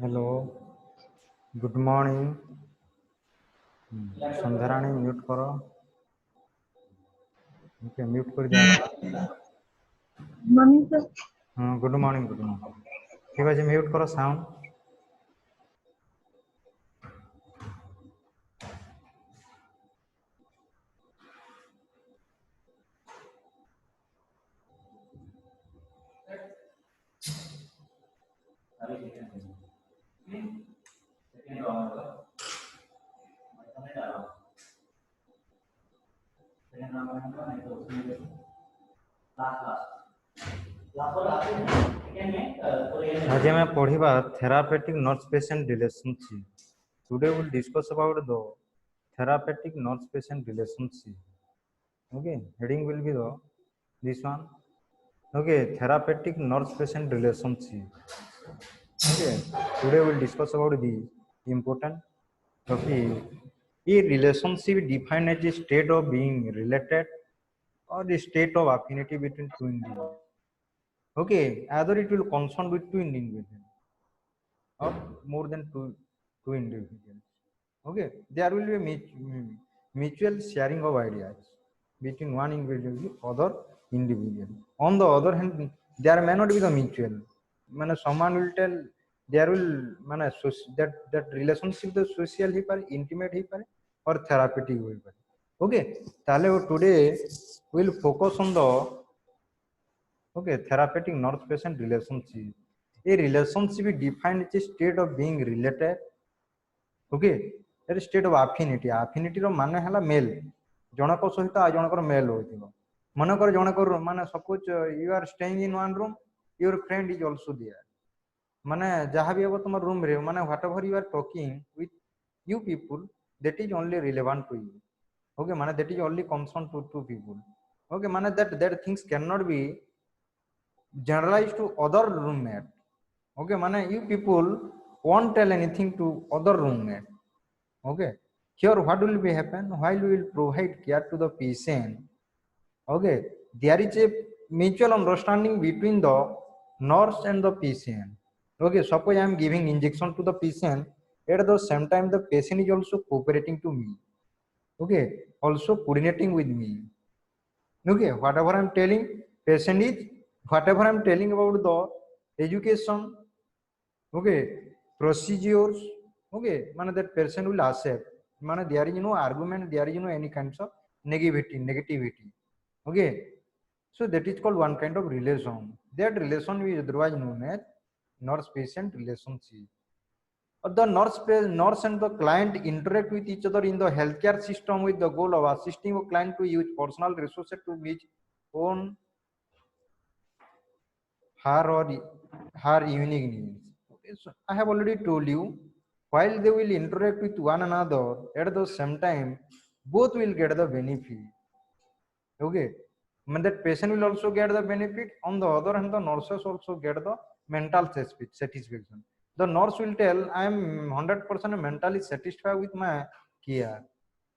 Hello, good morning. Sandhyarani mute करो। Okay, mute कर दिया। Morning sir. Good morning, good morning. ठीक है, म्यूट करो साउंड। आज मैं पढ़िबा therapeutic nurse patient relationship. Today we will discuss about the therapeutic nurse patient relationship. Okay, heading will be the this one. Okay, therapeutic nurse patient relationship. Okay, today we will discuss about the important topic. A relationship defined as a state of being related or the state of affinity between two individuals. Okay, either it will concern with two individuals or more than two individuals. Okay, there will be a mutual sharing of ideas between one individual to other individual. On the other hand, there may not be the mutual. Man, someone will tell there will that relationship the social ही पारे, intimate ही पारे, or therapeutic ही पारे. Okay, ताले today we will focus on the therapeutic nurse patient relationship. A relationship is defined as a state of being related. Okay, that is state of affinity. Affinity रो माने हला mail, जनक सहित आ जनकर mail होइतिबो। मन कर जनकर माने suppose you are staying in one room, your friend is also there. माने जहाँ भी हो तुम रूम रे, माने whatever you are talking with you people, that is only relevant to you. Okay, माने that is only concerned to two people. Okay, माने that things cannot be generalized to other roommate. Okay, माने you people won't tell anything to other roommate. Okay, here what will be happen while we will provide care to the patient. Okay, there is a mutual understanding between the nurse and the patient. Okay, suppose I am giving injection to the patient, at the same time the patient is also cooperating to me. Okay, also coordinating with me. Okay, whatever I am telling, patient is whatever I am telling about the education, okay, procedures, okay, man that person will accept. Man there is no argument, there is no any kinds of negativity. Okay, so that is called one kind of relation. That relation is otherwise known as nurse-patient relationship. The nurse and the client interact with each other in the healthcare system with the goal of assisting a client to use personal resources to meet own her or her unique needs. So I have already told you, while they will interact with one another, at the same time, both will get the benefit. Okay, and that patient will also get the benefit. On the other hand, the nurses also get the mental satisfaction. The nurse will tell, I am 100% mentally satisfied with my care.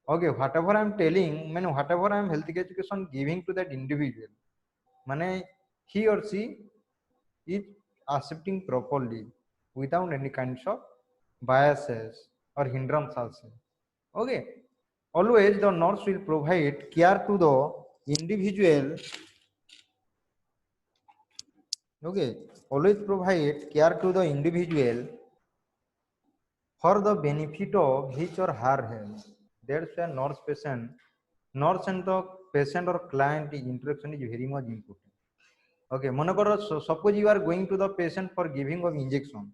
Okay, whatever I am telling, whatever I am health education giving to that individual, he or she is accepting properly without any kinds of biases or hindrances. Okay, always the nurse will provide care to the individual. Okay, always provide care to the individual for the benefit of his or her health. That's why nurse and the patient or client interaction is very much important. Okay, suppose you are going to the patient for giving of injection.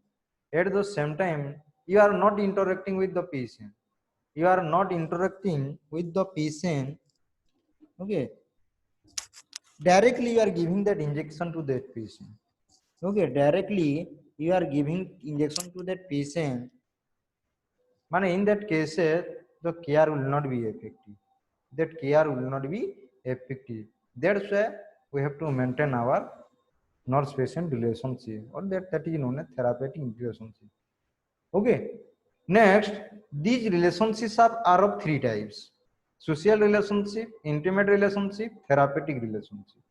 At the same time, you are not interacting with the patient. You are not interacting with the patient. Okay, directly you are giving that injection to that patient. Okay, directly you are giving injection to that patient. In that case, the care will not be effective. That care will not be effective. That's why we have to maintain our nurse-patient relationship, or that is known as therapeutic relationship. Okay. Next, these relationships are of three types. social relationship, intimate relationship, therapeutic relationship.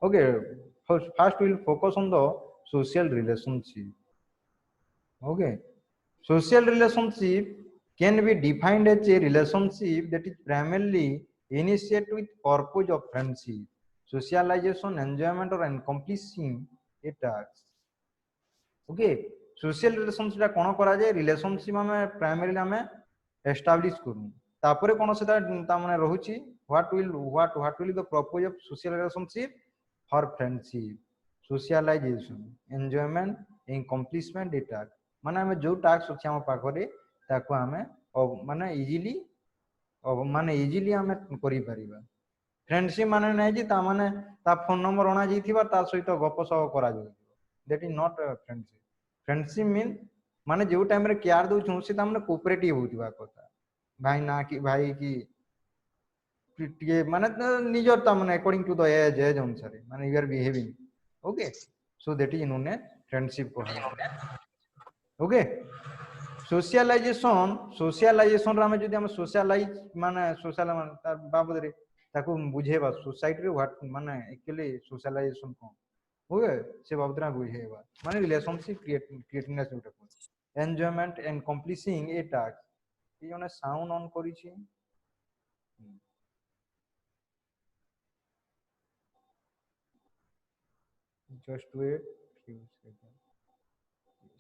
Okay, first we will focus on the social relationship. Okay, social relationship can be defined as a relationship that is primarily initiated with purpose of friendship, socialization, enjoyment, or accomplishing a task. Okay social relationship कोन करा जाय relationship में primarily हमें establish करू तापरे कोन सेटा ता माने रहुची what will the purpose of social relationship for friendship socialization enjoyment accomplishment डेटा माने हमें जो टास्क अछि हम पाखरे ताको हमें माने इजीली हमें करि परिबा फ्रेंडशिप माने नै जे ता माने ता फोन नंबर ओना जइथिबा ता सहित गप सप करा जाय that is not friendship friendship mean माने जो टाइम रे केयर दउ छु से तामने कोऑपरेटिव होतिबा कथा भाई ना कि भाई की टिके माने निजर ता माने अकॉर्डिंग टू द एज अनुसार माने you are behaving okay so that is known as friendship को ओके सोशलाइजेशन रे जदि हम सोशलाइज माने सोशल माने तार बाबद रे ताको बुझेबा सोसाइटी रे व्हाट माने एक्चुअली सोशलाइजेशन को ओके से बाबद रे बुझेबा माने रिलेशनशिप क्रिएटनेस उठा enjoyment and completing a task ये जने साउंड ऑन करी छी just wait few second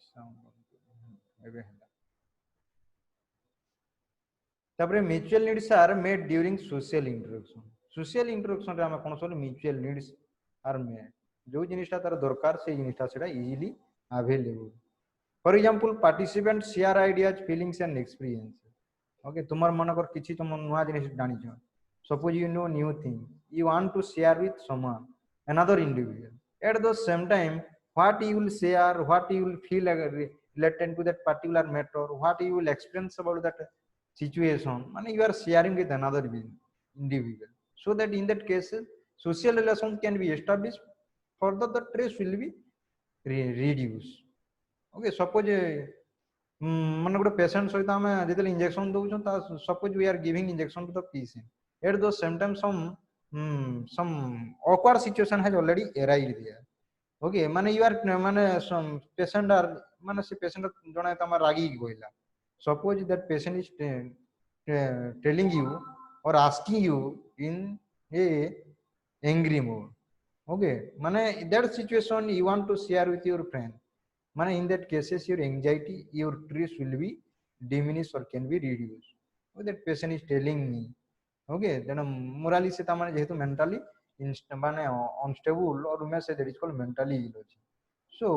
sound on एबे हला तापरे mutual needs are made during social interaction रे हम कोन सोल म्यूचुअल नीड्स आर मेड जो जिनिसटा तार दरकार से जिनिसटा सेटा easily available for example participant share ideas feelings and experience okay तुम्हार मन कर किछि तुम नुवा जिनिस जानि छ suppose you know new thing you want to share with someone another individual at the same time what you will share what you will feel related to that particular matter what you will experience about that situation and you are sharing with another individual so that in that case social relations can be established further the stress will be reduced okay suppose माने गोटे patient सहित आम जो injection दौन suppose we are giving injection to the patient at the same time some awkward situation has already arrived there okay माने you are माने some patient are माने से patient जणा तमा रागी गइला suppose that patient is telling you or asking you in a angry mode okay माने that situation you want to share with your friend माने in that cases your anxiety your stress will be diminished or can be reduced okay that patient is telling me okay then morally se ta mane jehetu mentally mane unstable or may say that is called mentally ill ଅଛି so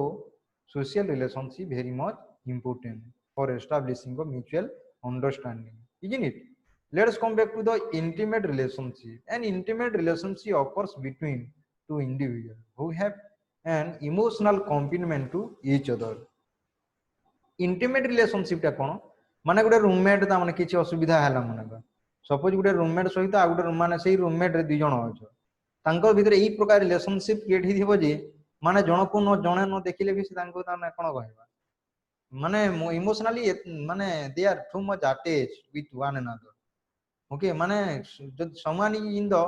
social relationship very much important for establishing a mutual understanding isn't it let us come back to the intimate relationship an intimate relationship occurs between two individuals who have an emotional commitment to each other intimate relationship टा कोन माने गोटे roommate ता माने किछि असुविधा हैला माने suppose गोटे रूममेट सहित आ गोटे माने सेही रूममेट रे दुई जण अछ तांको भितर एई प्रकार रिलेशनशिप क्रिएट हि दिबो जे माने जण को न जणे न देखिले भी से तांको ता कोन कहबा माने इमोशनली माने they are too much attached with one another okay माने someone in the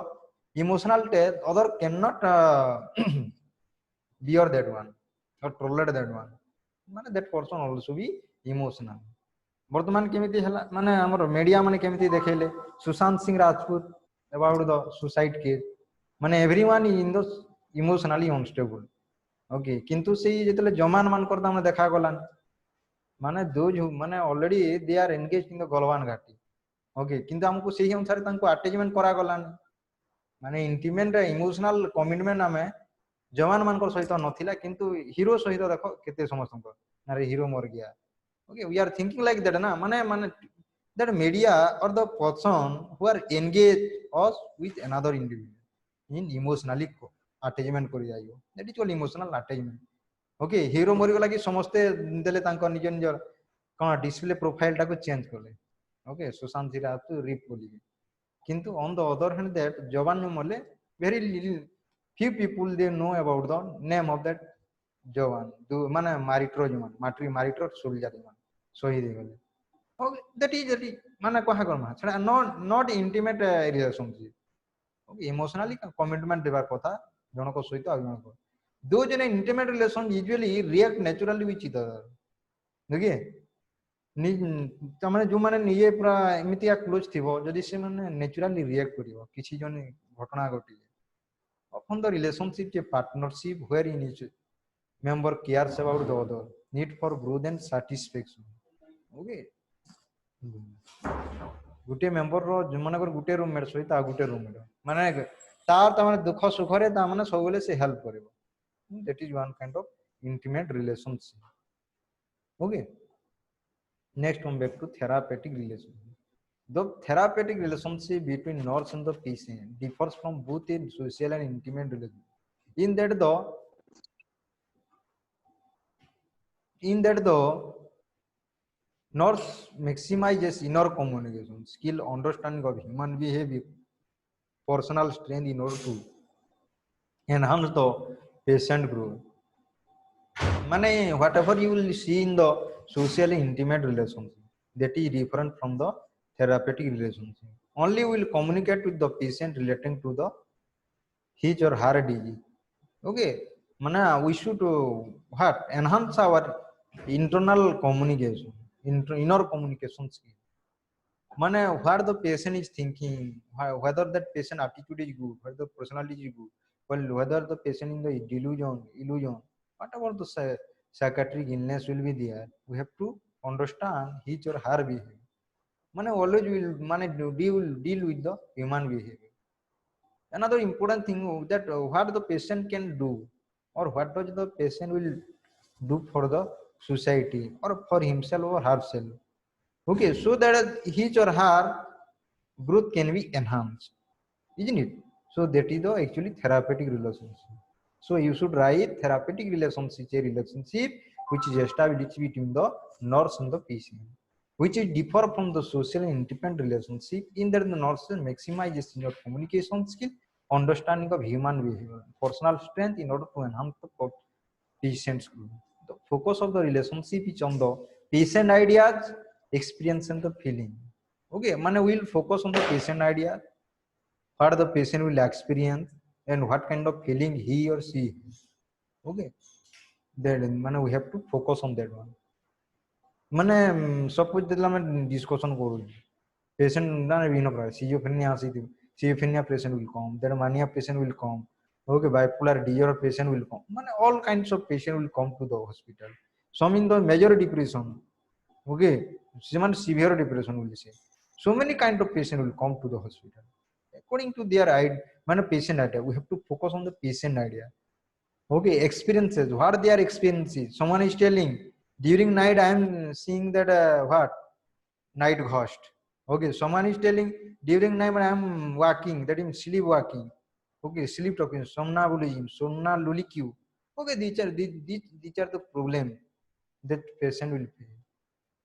emotional state other cannot bear that one or tolerate that one माने that person also be emotional वर्तमान केमिति हला माने हमर मीडिया माने केमिति देखेले Sushant Singh Rajput about the suicide case माने everyone in the emotionally unstable okay किंतु सेही जेतले जमान मान करता माने देखा गलान माने दोज माने already they are engaged in the Galwan घाटी ओके किंतु हमको सेही अनुसार तांको अटैचमेंट करा गलान माने इंटीमेट इमोशनल कमिटमेंट हमें जवान मान सहित नथिला किंतु हीरो सहित देखो केते समस्त अरे हीरो मर गया okay we are thinking like that na mane that media or the person who are engaged us with another individual in emotionally attachment kori jayo that is called emotional attachment okay hero mori gala ki samaste dele tanko nijo nijo cone display profile टा को change करले okay Sushant Singh Rajput rib बोली किंतु on the other hand that जवान मले very few people they know about the name of that जवान दो माने मारिट्रो जवान माट्री मारिट्रो सोल्जर जवान शहीद हो गले ओके दैट इज माने कहा करमा छड़ा not intimate relationship okay emotionally commitment देबार कथा जणक सहित आ जणक दो जने intimate relation usually react naturally with each other देखिए तमाने जो माने निजे पूरा एमितिया क्लोज थिबो जदि से माने नेचुरली रिएक्ट करिवो किछि जने घटना घटी often the relationship a partnership wherein each member cares about the other need for growth and satisfaction okay Gute member row मनकर Gute roommate सहित आ गुटे रूममेट माने तार त माने दुख सुख रे ता माने सब बेले से हेल्प करबो that is one kind of intimate relationship okay next come back to therapeutic relationship the therapeutic relationship between nurse and the patient differs from both in social and intimate relationship in that the nurse maximizes inner communication skill understanding of human behavior personal strength in order to enhance the patient growth mane whatever you will see in the social intimate relationship that is different from the therapeutic relationship only will communicate with the patient relating to the his or her disease okay mana we should what enhance our internal communication inner communication skill mane what the patient is thinking whether that patient attitude is good whether the personality is good well whether the patient in the illusion whatever the psychiatric illness will be there we have to understand his or her behavior mane always will mane deal with the human behavior another important thing that what the patient can do or what does the patient will do for the society or for himself or herself okay so that his or her growth can be enhanced isn't it so that is the actually therapeutic relationship so you should write therapeutic relationship a relationship which is established between the nurse and the patient which is differ from the social and independent relationship in that the nurse maximizes your communication skill understanding of human behavior personal strength in order to enhance the patient's growth the focus of the relationship is on the patient ideas experience and the feeling okay man will focus on the patient idea what the patient will experience and what kind of feeling he or she has. Okay then man we have to focus on that one ମାନେ ସବୁ ଯେତେବେଳେ ଆମେ discussion କରୁଛୁ patient ନା ବିଭିନ୍ନ ପ୍ରକାର schizophrenia ଆସିଥିବ schizophrenia patient will come then mania patient will come okay bipolar disorder patient will come ମାନେ all kinds of patient will come to the hospital some in the major depression okay ସେମାନେ severe depression will say so many kind of patient will come to the hospital according to their idea মানে patient idea we have to focus on the patient idea okay experiences what they are experiencing someone is telling during night I am seeing that what night ghost okay someone is telling during night I am walking that is sleep walking okay sleep talking somnambulism somnambulic okay these are the problem that patient will face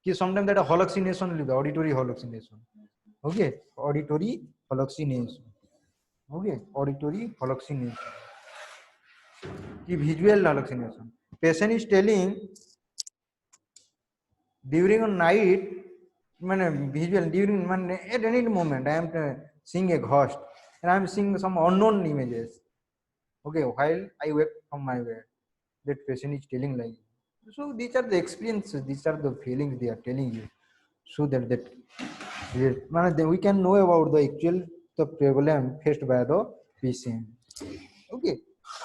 कि sometimes that hallucination will be auditory hallucination okay auditory hallucination okay auditory hallucination कि visual hallucination patient is telling during a night মানে visual during মানে at any moment I am seeing a ghost and I am seeing some unknown images okay while I wake from my bed that patient is telling like so these are the experiences these are the feelings they are telling you so that we can know about the actual the problem faced by the patient okay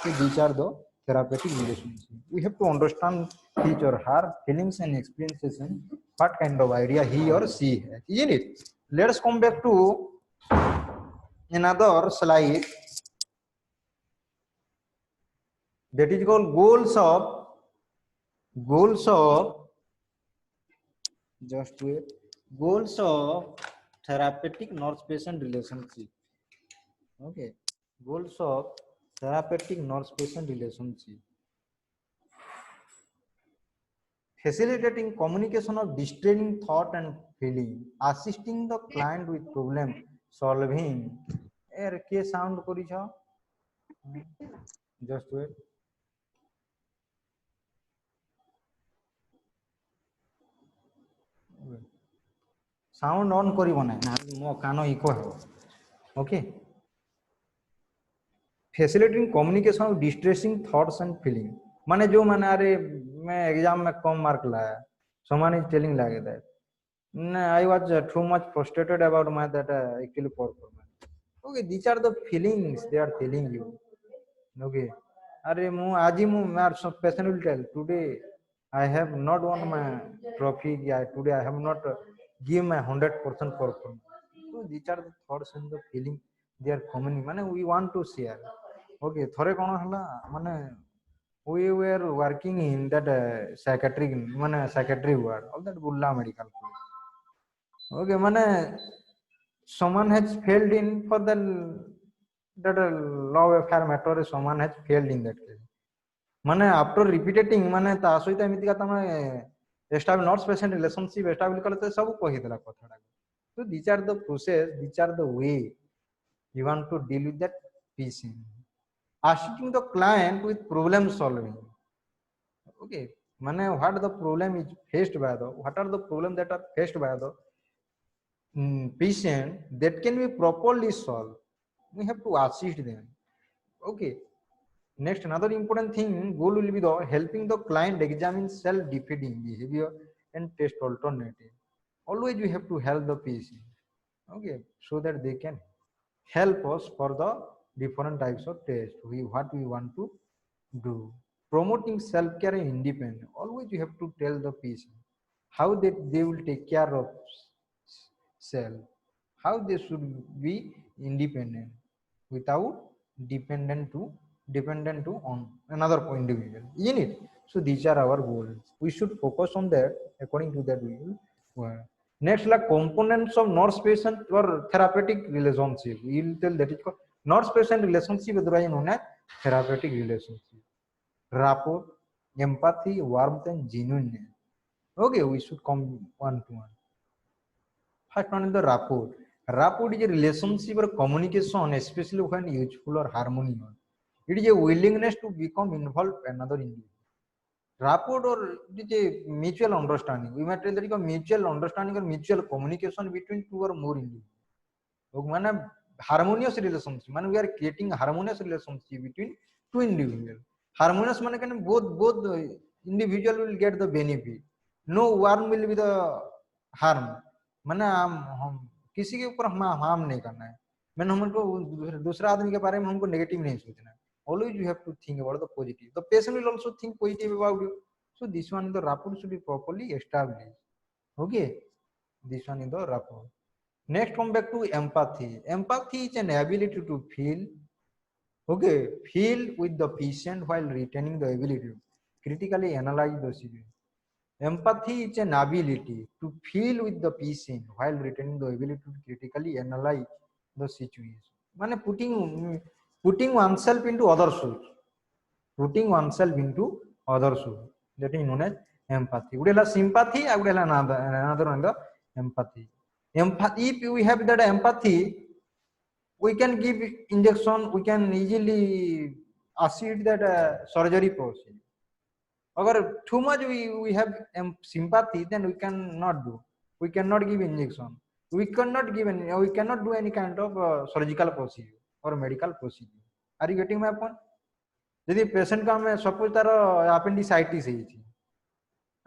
so these are the therapeutic relationship we have to understand his or her feelings and experiences and what kind of idea he or she has isn't it let's come back to another slide that is called goals of just wait goals of therapeutic nurse patient relationship okay goals of therapeutic nurse patient relationship facilitating communication of distressing thought and feeling assisting the client with problem solving एर के sound करिछ just wait sound on करिवो ना मो कानो echo हो okay facilitating communication of distressing thoughts and feeling माने जो माने अरे मैं एग्जाम में कम मार्क लाया someone is telling like that no, I was too much frustrated about my that actually poor performance okay these are the feelings they are telling you okay अरे मु आज ही मु मार सब person will tell today I have not won my trophy yeah today I have not give my 100% performance so these are the thoughts and the feeling they are coming माने we want to share okay थोड़े कौन हला माने we were working in that psychiatric माने psychiatry ward of that Bulla medical college okay माने someone has failed in for the that love affair matter someone has failed in that case माने after repeating माने ता सहित एमिति का तमे establish not patient relationship establish करते सब कहि देला कथाटा so these are the process these are the way you want to deal with that patient asking the client with problem solving okay mane what the problem is faced by the what are the problem that are faced by the patient that can be properly solved we have to assist them okay next another important thing goal will be the helping the client examine self defeating behavior and test alternative always we have to help the patient okay so that they can help us for the different types of test we what we want to do promoting self-care and independence always you have to tell the patient how they will take care of self how they should be independent without dependent to on another individual isn't it so these are our goals we should focus on that according to that we will work. Next, like components of nurse patient or therapeutic relationship. We will tell that is called nurse patient relationship is known as therapeutic relationship. Rapport, empathy, warmth, and genuineness. Okay, we should come one to one. First one is the rapport. Rapport is a relationship or communication, especially when useful or harmonious. It is a willingness to become involved in another individual. Rapport or it is a mutual understanding. We might tell that is a mutual understanding or mutual communication between two or more individuals. Man, harmonious relationship. Man, we are creating a harmonious relationship between two individuals. Harmonious man can both individual will get the benefit. No one will be the harm. मैंने हम किसी के ऊपर हम harm नहीं करना है मैंने हमको दूसरा आदमी के बारे में हमको नेगेटिव नहीं सोचना है always you have to think about the positive the patient will also think positive about you so this one the rapport should be properly established okay this one is the rapport next come back to empathy empathy is an ability to feel okay feel with the patient while retaining the ability to critically analyze the situation empathy is an ability to feel with the patient while retaining the ability to critically analyze the situation. Man, putting oneself into other shoes. Putting oneself into other shoes. That is known as empathy. Would have sympathy, I would have another one the empathy. Empathy, if we have that empathy, we can give injection, we can easily assist that surgery process. Agar too much we have sympathy, then we cannot do. We cannot give injection. We cannot give any. We cannot do any kind of surgical procedure or medical procedure. Are you getting my point? यदि patient का मैं suppose तार appendicitis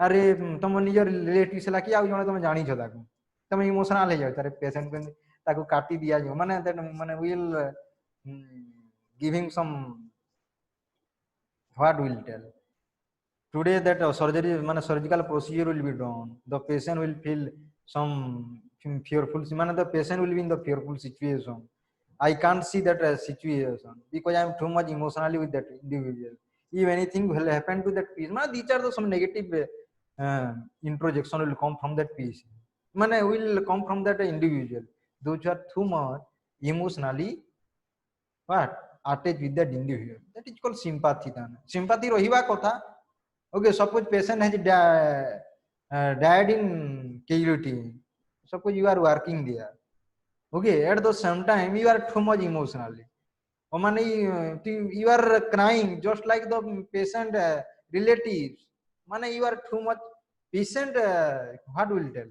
अरे तुम निज relative से कि आउ जने तुम जानी छ ताकू तुम इमोशनल हो जाओ तारे पेशेंट को ताकू काटी दिया जो माने दैट माने will giving some what will tell today that surgery man surgical procedure will be done the patient will feel some fearful man the patient will be in the fearful situation I can't see that situation because I am too much emotionally with that individual if anything will happen to that patient man these are the some negative introjection will come from that patient man will come from that individual those who are too much emotionally what attached with that individual that is called sympathy sympathy rohiba kotha okay suppose patient has died in casualty suppose you are working there okay at the same time you are too much emotionally or money you are crying just like the patient relatives money you are too much patient what will tell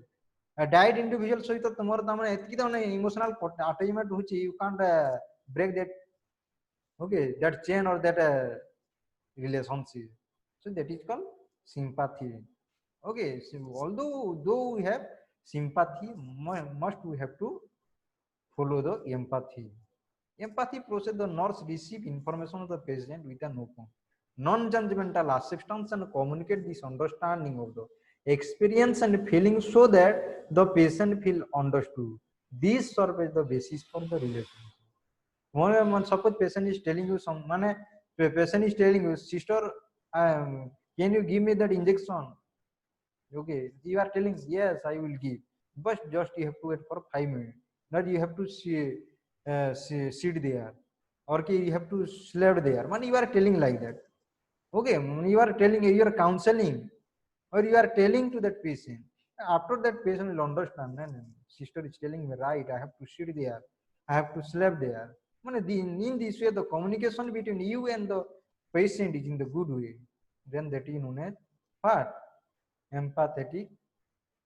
डाइड individual सहित तुमर त माने एतकी त emotional attachment होची you can't break that okay that chain or that relationship, so that is called sympathy. Okay, so though we have sympathy, must we have to follow the empathy. Empathy process the nurse receive information of the patient with an open non-judgmental acceptance and communicate this understanding of the experience and feelings so that the patient feel understood. This serves as the basis for the relationship. Suppose patient is telling you some patient is telling you, sister, can you give me that injection? Okay, you are telling yes, I will give, but just you have to wait for 5 minutes. Not you have to sit there, or you have to sleep there. Man, you are telling like that. Okay, you are telling, you are counseling, or you are telling to that patient. After that patient will understand. No, no, sister is telling me right. I have to sit there. I have to sleep there. In this way, the communication between you and the patient is in the good way. Then that is known as what? Empathetic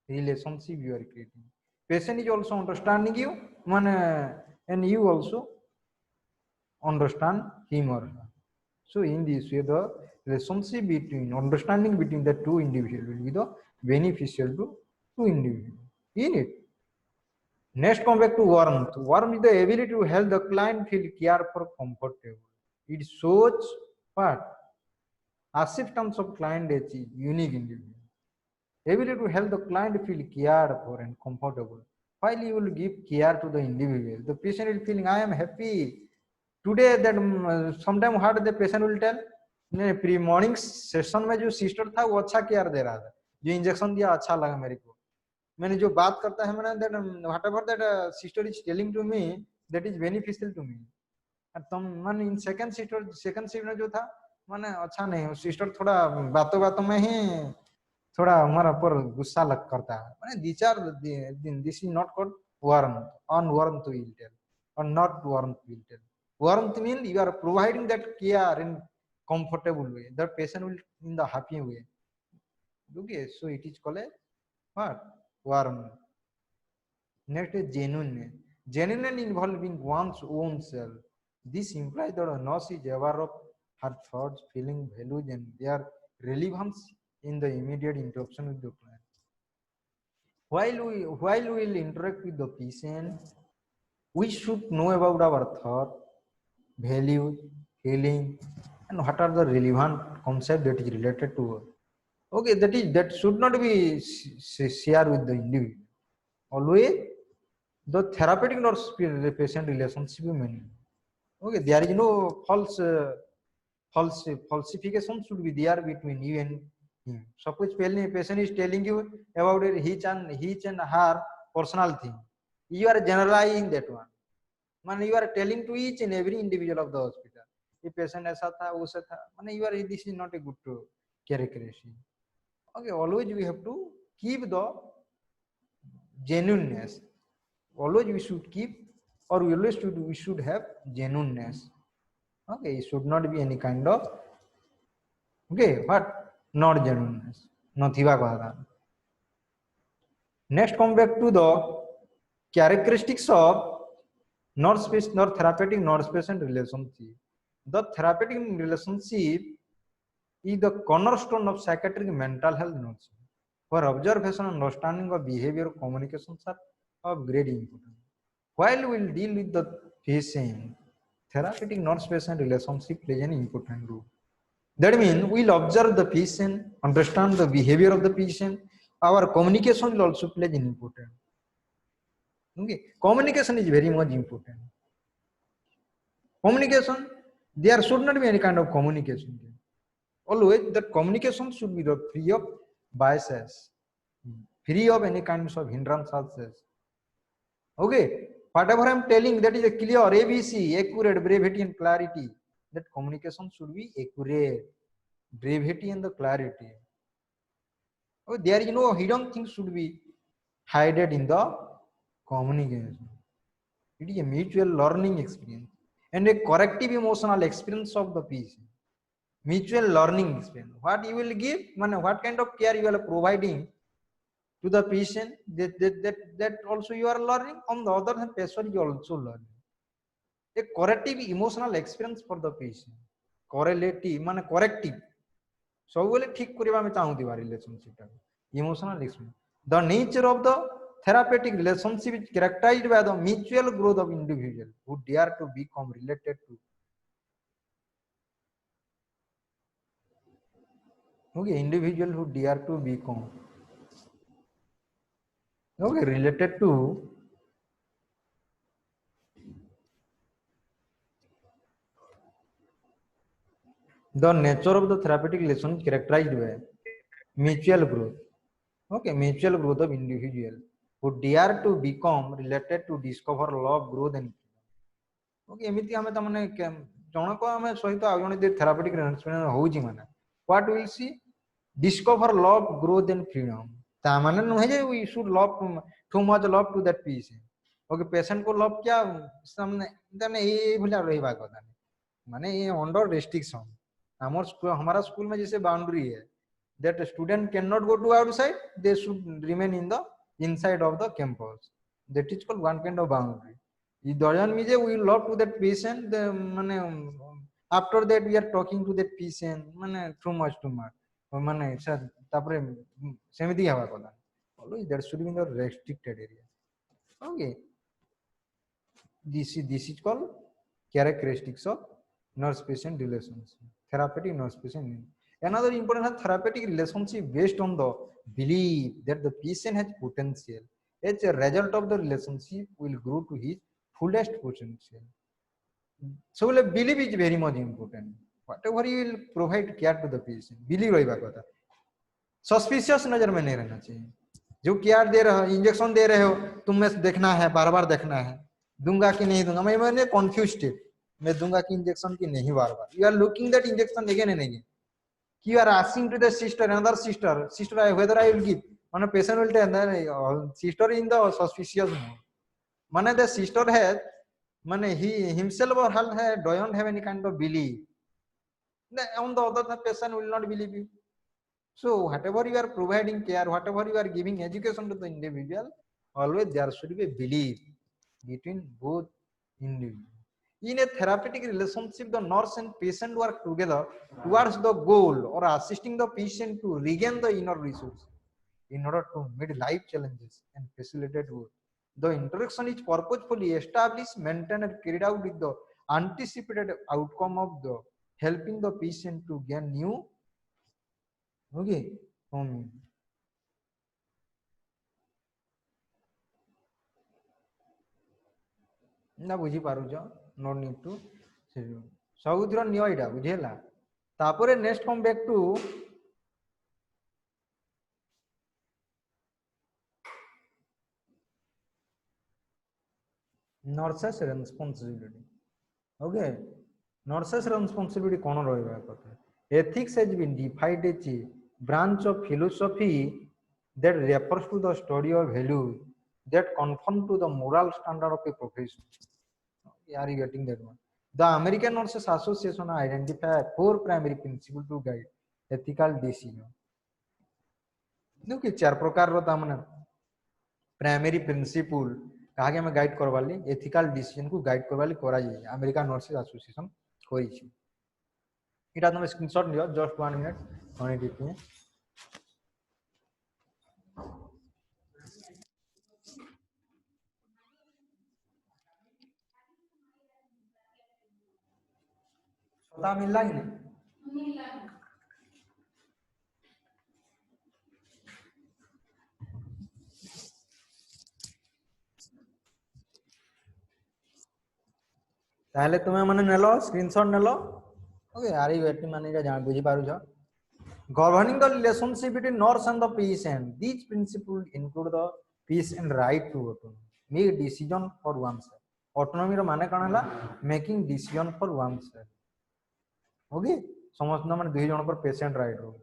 relationship you are creating. Patient is also understanding you, and you also understand him or her. So in this way, the relationship between understanding between the two individuals will be the beneficial to two individuals. In it. Next, come back to warmth. Warmth is the ability to help the client feel cared for, comfortable. It shows what? Acceptance of client as a unique individual. Ability to help the client feel cared for and comfortable. While you will give care to the individual, the patient will feeling, I am happy. Today that sometime what the patient will tell, pre morning session में जो sister था वो अच्छा care दे रहा था, जो injection दिया अच्छा लगा मेरे को, मैंने जो बात करता है मैंने that whatever that sister is telling to me that is beneficial to me. तुम मन इन सेकंड शिफ्ट में जो था माने अच्छा नहीं, सिस्टर थोड़ा बातों बातों में ही थोड़ा हमारा पर गुस्सा लग करता है. माने this is not called warmth. Unwarmth will tell, or not warmth will tell. Warmth means you are providing that care in comfortable way. The patient will in the happy way. Okay, so it is called a what? Warmth. Next is genuineness. Genuineness involving one's own self. This implies that a nurse is aware of her thoughts, feelings, values, and their relevance in the immediate interaction with the client. While we will interact with the patient, we should know about our thought, values, feeling, and what are the relevant concepts that is related to us. Okay, that should not be shared with the individual. Always the therapeutic nurse patient relationship meaning. Okay, there is no falsification should be there between you and him. Suppose patient is telling you about his and her personal thing, you are generalizing that one. Man, you are telling to each and every individual of the hospital, if patient ऐसा था वैसा था, man, you are, this is not a good characteristic. Okay, always we have to keep the genuineness. Always we should keep, or we should have genuineness. Okay, it should not be any kind of what not genuineness. Nothiba kahata. Next, come back to the characteristics of nurse therapeutic nurse patient relationship. The therapeutic relationship is the cornerstone of psychiatric mental health nursing. For observation and understanding of behavior, communications are of great importance. While we will deal with the patient, therapeutic nurse-patient relationship plays an important role. That means we'll observe the patient, understand the behavior of the patient. Our communication will also play an important. Okay, communication is very much important. Communication, there should not be any kind of communication. Always that communication should be the free of biases, free of any kinds of hindrances. Okay, whatever I am telling, that is a clear ABC, accurate, brevity and clarity. That communication should be accurate, brevity and the clarity. Oh, there is no hidden things should be hidden in the communication. It is a mutual learning experience and a corrective emotional experience of the patient. Mutual learning experience. What you will give, what kind of care you are providing, to the patient, that also you are learning. On the other hand, patient is also learning. A corrective emotional experience for the patient. Correlative माने corrective. सब बोले ठीक करिबा में चाहूती बा relationship टा. Emotional experience. The nature of the therapeutic relationship is characterized by the mutual growth of individual who dare to become related to. Okay, individual who dare to become. Okay, related to the nature of the therapeutic relation is characterized by mutual growth. Okay, mutual growth of individual who dare to become related to discover love, growth and freedom. Okay, एमिति हमें त माने जनक हमें सहित आ जने दे therapeutic relationship होउची माने what will see discover love, growth and freedom. ता माने नहे जे we should love too much love to that patient. Okay, patient को love क्या सामने तने ए भुला रहबा कथा माने ये अंडर रेस्ट्रिक्शन हमारा स्कूल में जैसे बाउंड्री है that student cannot go to outside, they should remain in the inside of the campus. That is called one kind of boundary. It doesn't mean that we love to that patient after that we are talking to that patient too much माने तापरे सेमिति हवा कथा always that should be in the restricted area. Okay, this is called characteristics of nurse patient relationship, therapeutic nurse patient. Another important therapeutic relationship based on the belief that the patient has potential. As a result of the relationship will grow to his fullest potential. So belief is very much important. Whatever you will provide care to the patient, believe रही बात suspicious नजर में नहीं रहना चाहिए. जो care दे रहे हो, इंजेक्शन दे रहे हो, तुम्हें देखना है, बार बार देखना है, दूंगा कि नहीं दूंगा. मैंने कंफ्यूज स्टेट, मैं दूंगा कि इंजेक्शन की नहीं बार बार. You are looking that injection again and again. You are asking to the sister, another sister, whether I will give. One patient will tell sister in the suspicious mode. Mane the sister has, he himself or her don't have any kind of belief. On the other, the patient will not believe you. So whatever you are providing care, whatever you are giving education to the individual, always there should be a belief between both individuals. In a therapeutic relationship, the nurse and patient work together towards the goal or assisting the patient to regain the inner resource in order to meet life challenges and facilitate growth. The interaction is purposefully established, maintained, and carried out with the anticipated outcome of the helping the patient to gain new. Okay. ना बुझी पारुछ no need to सबुतिर नियो एटा बुझेला तापरे next come back to nurses responsibility. Okay, nurses responsibility कोन रहबा कथा. Ethics has been defined as a branch of philosophy that refers to the study of values that conform to the moral standard of a profession. Are you getting that one? The American Nurses Association identified 4 primary principles to guide ethical decision. देखिए 4 प्रकार रो तामने primary principal कागे में guide करवाली ethical decision को guide करवाली करा जाय American nurses association कोई छी. इटा तुम स्क्रीनशॉट लियो जस्ट 1 मिनट होने दीजिए. पता मिलला कि नहीं मिलला. ताहले तुम्हें माने नेलो स्क्रीनशॉट नेलो. ओके, आर यू एटी माने जा बुझी पारु छ. Governing the relationship between nurse and the patient, these principles include the patient right to autonomy, make decision for oneself. Autonomy रो माने कण हला making decision for oneself. ओके, समस्त माने दुई जण पर patient right रो.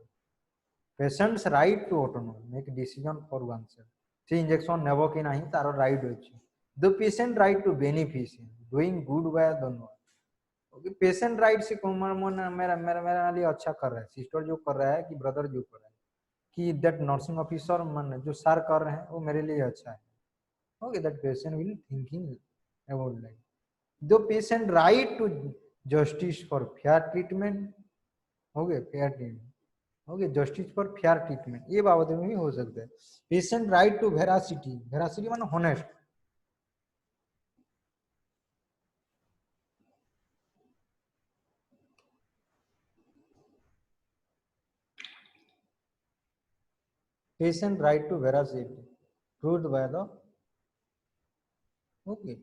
Patient's right to autonomy, make decision for oneself. से इंजेक्शन नेबो कि नाही तारो राइट अछि. The patient right to beneficiary, doing good by the nurse. Okay, patient right से मेरा लिए अच्छा कर रहा है, सिस्टर जो कर रहा है कि ब्रदर जो कर रहा है, कि दैट नर्सिंग ऑफिसर मान जो सर कर रहे हैं वो मेरे लिए अच्छा है. Okay, that patient will thinking about like the patient right to justice for fair treatment. Okay, fair treatment. Okay, justice for fair treatment ये बाबत में भी हो सकता है. Patient right to veracity. Veracity माने honest. Patient right to veracity. Proved by the okay.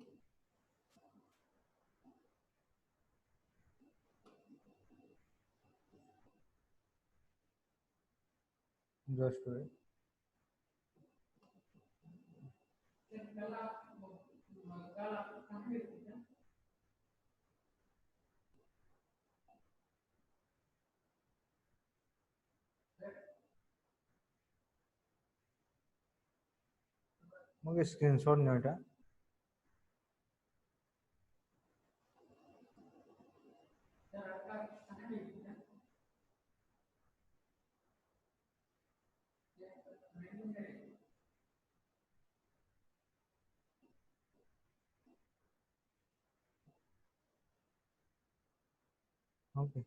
Just wait. मुझे screenshot नहीं उठा. Okay.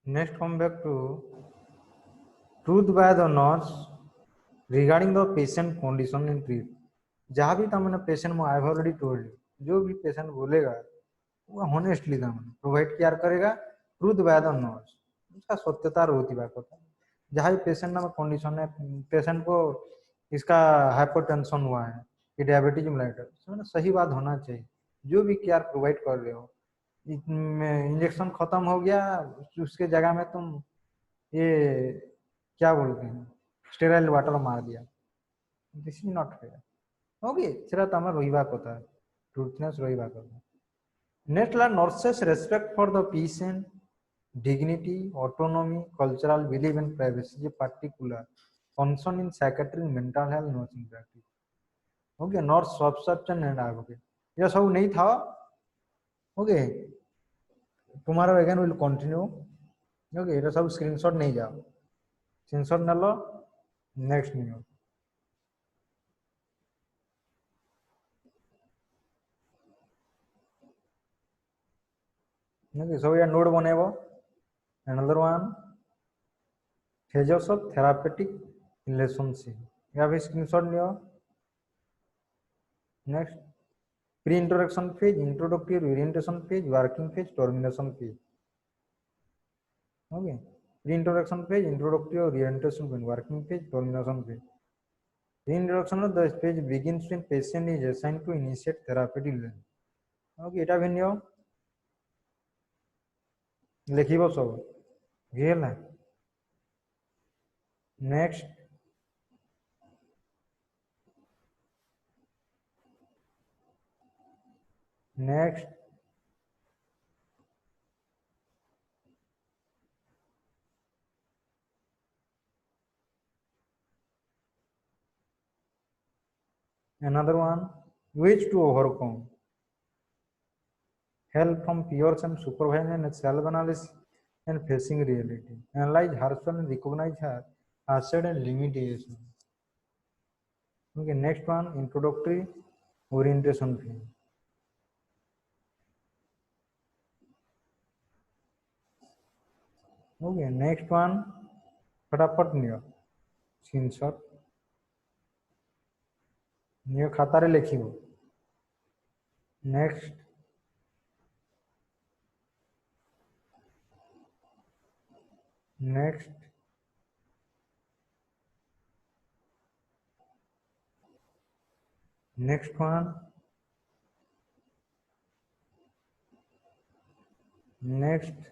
Next come back to truth by the nurse regarding the patient condition in treat. जहाँ भी तमने patient में I already told जो भी patient बोलेगा वो हॉनेस्टली तमने प्रोवाइड केयर करेगा ट्रूथ बाय द नर्स उसका सत्यता होती बात होता है. जहाँ भी पेशेंट में कंडीशन है पेशेंट को इसका हाइपरटेंशन हुआ है कि डायबिटीज मेलाइटस सही बात होना चाहिए. जो भी केयर प्रोवाइड कर रहे हो इंजेक्शन खत्म हो गया उसके जगह में तुम ये क्या बोलते हैं स्टेराइल वाटर मार दिया. This is not fair. Okay सेटा तमर रहिबा कथा ट्रूथनेस रहिबा कथा. नेक्स्ट ला nurses respect for the patient dignity autonomy cultural believe and privacy जे particular concern in psychiatric mental health nursing practice. Okay nurse subscription and advocate ये सब नहीं था. Okay tomorrow again will continue. Okay ये सब screenshot नहीं जाओ screenshot न लो next news. Okay, so your node one ever. Another one, phases of therapeutic relationship. You have a screenshot here. Next, pre-introduction phase, introductory orientation phase, working phase, termination phase. Okay, pre-introduction phase, introductory orientation phase, working phase, termination phase. Pre-introduction of the phase begins when patient is assigned to initiate therapeutic relationship. Okay, এটা ভিন্ন লিখিব সব বুঝিলা. Next, next, another one, which to overcome. Help from peers and supervision and self-analysis and facing reality. Analyze herself and recognize her asset and limitation. Okay, next one, introductory orientation phase. Okay, next one, फटाफट नियो screenshot नियो खातारे लिखिबो. Next, next, next one, next,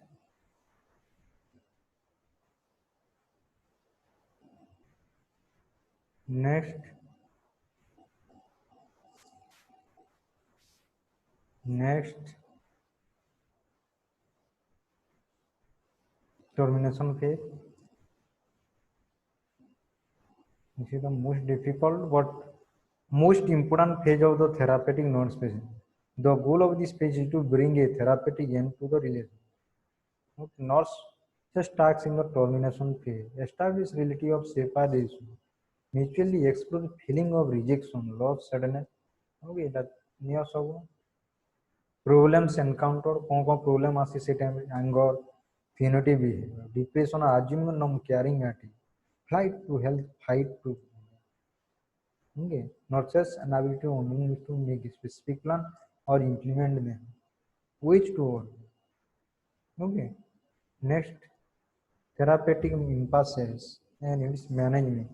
next, next, termination phase. This is the most difficult but most important phase of the therapeutic nurse patient. The goal of this phase is to bring a therapeutic end to the relation. Okay, nurse just tasks in the termination phase. Establish reality of separation. Mutually explore the feeling of rejection, loss, sadness. Okay, that near सब problems encountered कौन problem आसी से time anger, punitive behavior, depression, assuming non caring attitude, flight to health, fight to okay, not just an ability only to make a specific plan or implement them. Which to all? Okay. Next, therapeutic impasses and its management.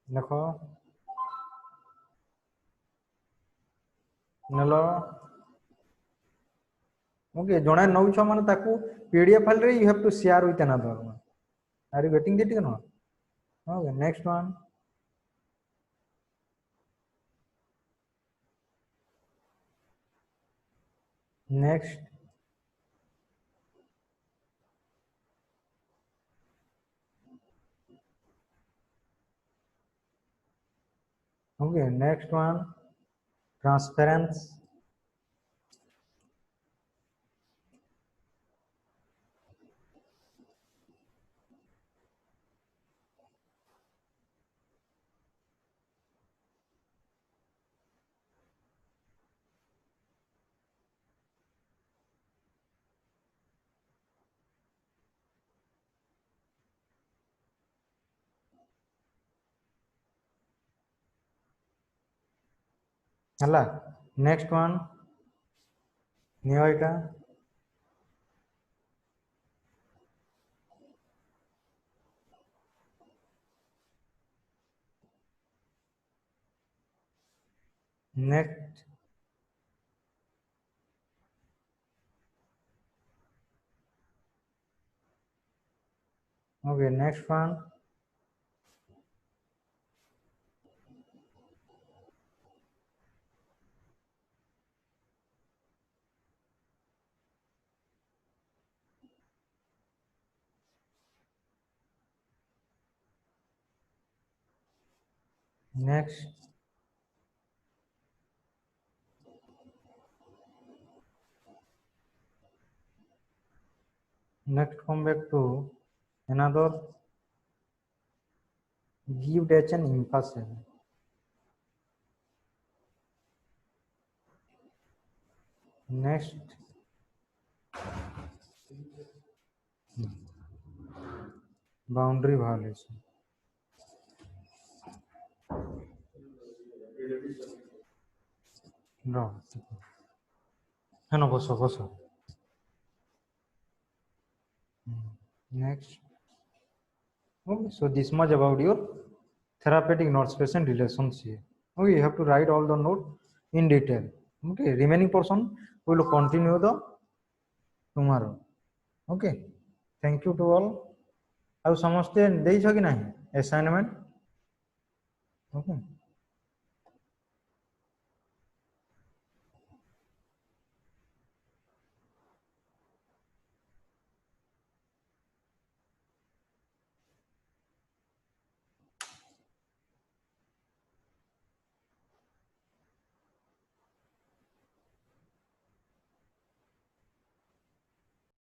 देखो नेलो okay जणे नौछ माने ताकू PDF file रे you have to share with another one are you getting it no okay next one next okay next one transparence हला next one नियो एटा next okay next one next next come back to another give dash and emphasis next boundary violation no no boso next okay so this much about your therapeutic notes patient relationship okay you have to write all the note in detail okay remaining portion we will continue the tomorrow okay thank you to all ଆଉ ସମସ୍ତେ ଦେଇଛ କି ନାହିଁ assignment okay